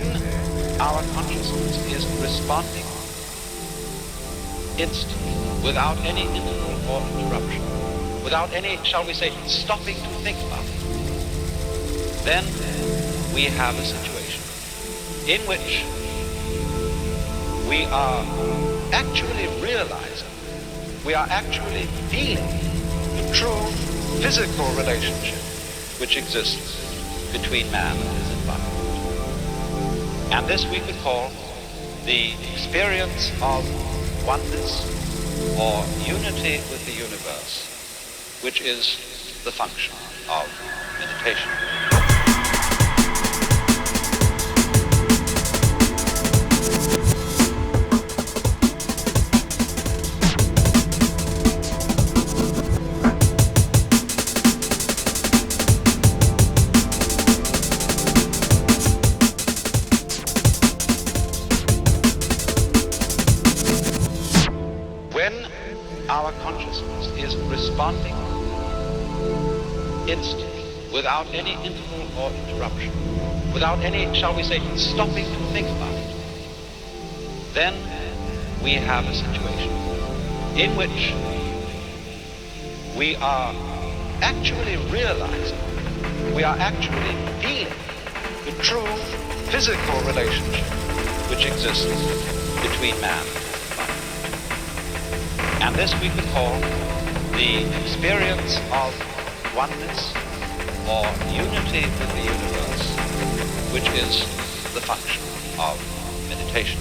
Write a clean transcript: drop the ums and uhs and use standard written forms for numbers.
When our consciousness is responding instantly, without any interval or interruption, without any, shall we say, stopping to think about it, then we have a situation in which we are actually realizing, we are actually feeling the true physical relationship which exists between man and his environment. And this we could call the experience of oneness or unity with the universe, which is the function of meditation. Our consciousness is responding instantly, without any interval or interruption, without any, shall we say, stopping to think about it, then we have a situation in which we are actually realizing, we are actually feeling the true physical relationship which exists between man and his environment. And this we could call the experience of oneness or unity with the universe, which is the function of meditation.